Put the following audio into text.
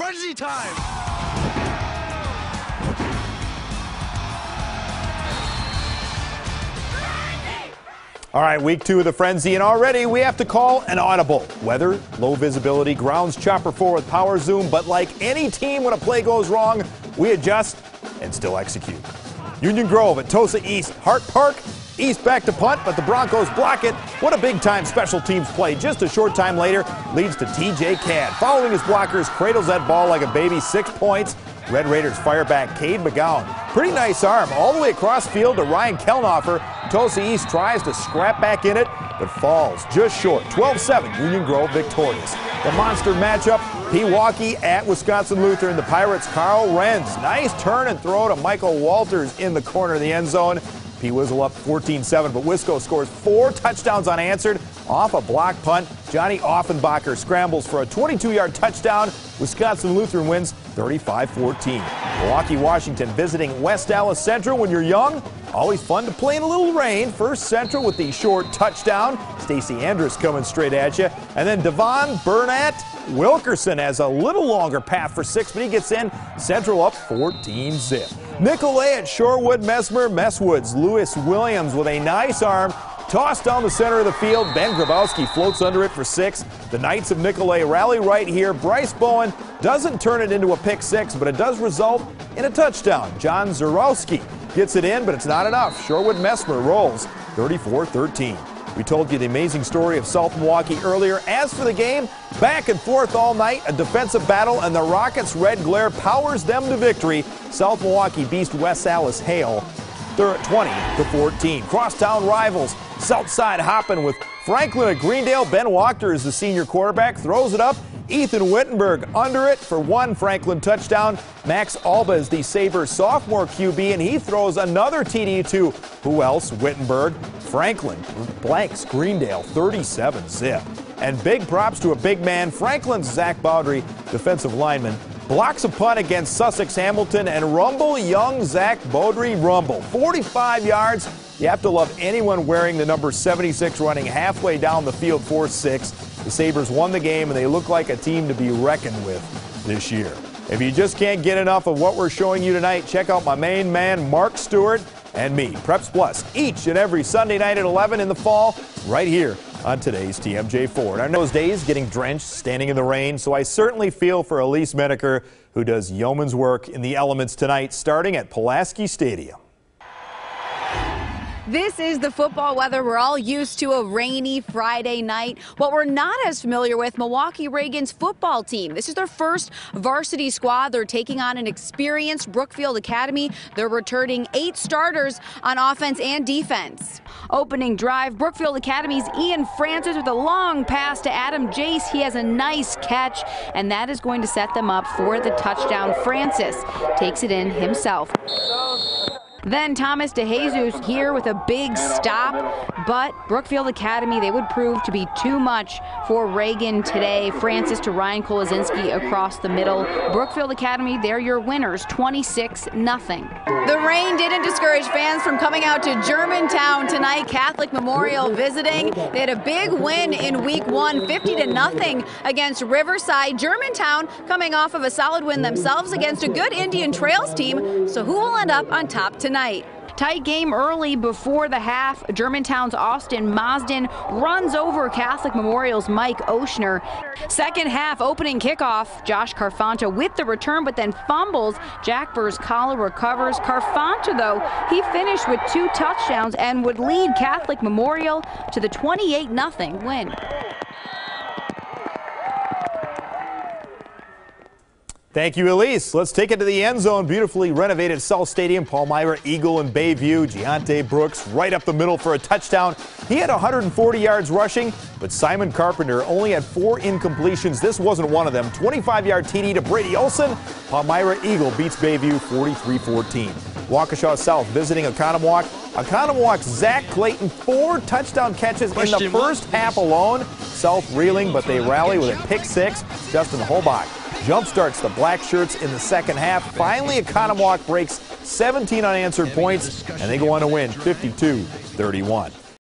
Frenzy time! All right, week 2 of the Frenzy, and already we have to call an audible. Weather, low visibility, grounds chopper 4 with power zoom, but like any team when a play goes wrong, we adjust and still execute. Union Grove at Tosa East, Hart Park. East back to punt, but the Broncos block it. What a big-time special teams play. Just a short time later, leads to TJ Cadd. Following his blockers, cradles that ball like a baby, 6 points. Red Raiders fire back Cade McGowan. Pretty nice arm all the way across field to Ryan Kellnoffer. Tosa East tries to scrap back in it, but falls just short. 12-7, Union Grove victorious. The monster matchup, Pewaukee at Wisconsin Lutheran. The Pirates' Carl Renz. Nice turn and throw to Michael Walters in the corner of the end zone. P-Wizzle up 14-7, but Wisco scores 4 touchdowns unanswered off a block punt. Johnny Offenbacher scrambles for a 22-yard touchdown. Wisconsin Lutheran wins 35-14. Milwaukee, Washington visiting West Allis Central. When you're young, always fun to play in a little rain. First Central with the short touchdown. Stacey Andrus coming straight at you. And then Devon Burnett Wilkerson has a little longer path for 6, but he gets in. Central up 14-zip. Nicolay at Shorewood Mesmer. Messwoods. Lewis Williams with a nice arm. Tossed down the center of the field. Ben Grabowski floats under it for 6. The Knights of Nicolay rally right here. Bryce Bowen doesn't turn it into a pick 6, but it does result in a touchdown. John Zurowski gets it in, but it's not enough. Shorewood Mesmer rolls 34-13. We told you the amazing story of South Milwaukee earlier. As for the game, back and forth all night, a defensive battle, and the Rockets' red glare powers them to victory. South Milwaukee beats West Allis Hale 20-14. Crosstown rivals, Southside hopping with Franklin at Greendale. Ben Wachter is the senior quarterback, throws it up. Ethan Wittenberg under it for 1 Franklin touchdown. Max Alba is the Sabres sophomore QB, and he throws another TD to who else? Wittenberg. Franklin blanks Greendale 37-zip. And big props to a big man. Franklin's Zach Bowdry, defensive lineman, blocks a punt against Sussex Hamilton, and rumble young Zach Bowdry rumble. 45 yards. You have to love anyone wearing the number 76 running halfway down the field for 6. The Sabres won the game, and they look like a team to be reckoned with this year. If you just can't get enough of what we're showing you tonight, check out my main man, Mark Stewart, and me, Preps Plus, each and every Sunday night at 11 in the fall, right here on today's TMJ4. And I know those days getting drenched, standing in the rain, so I certainly feel for Elise Menaker, who does yeoman's work in the elements tonight, starting at Pulaski Stadium. This is the football weather we're all used to, a rainy Friday night. What we're not as familiar with, Milwaukee Reagan's football team. This is their first varsity squad. They're taking on an experienced Brookfield Academy. They're returning 8 starters on offense and defense. Opening drive, Brookfield Academy's Ian Francis with a long pass to Adam Jace. He has a nice catch, and that is going to set them up for the touchdown. Francis takes it in himself. Then Thomas DeJesus here with a big stop, but Brookfield Academy, they would prove to be too much for Reagan today. Francis to Ryan Kolazinski across the middle. Brookfield Academy, they're your winners, 26-0. The rain didn't discourage fans from coming out to Germantown tonight. Catholic Memorial visiting. They had a big win in week 1, 50-0 against Riverside. Germantown coming off of a solid win themselves against a good Indian Trails team. So who will end up on top tonight? Tight game early before the half. Germantown's Austin Mazden runs over Catholic Memorial's Mike Oshner. Second half opening kickoff. Josh Carfanta with the return, but then fumbles. Jack Verzkala recovers. Carfanta, though, he finished with 2 touchdowns and would lead Catholic Memorial to the 28-0 win. Thank you, Elise. Let's take it to the end zone. Beautifully renovated South Stadium. Palmyra Eagle and Bayview. Giante Brooks right up the middle for a touchdown. He had 140 yards rushing, but Simon Carpenter only had 4 incompletions. This wasn't one of them. 25-yard TD to Brady Olson. Palmyra Eagle beats Bayview 43-14. Waukesha South visiting Oconomowoc. Oconomowoc's Zach Clayton, 4 touchdown catches in the first half alone. South reeling, but they rally with a pick 6. Justin Holbach jump starts the Black Shirts in the second half. Finally, Oconomowoc breaks 17 unanswered points, and they go on to win 52-31.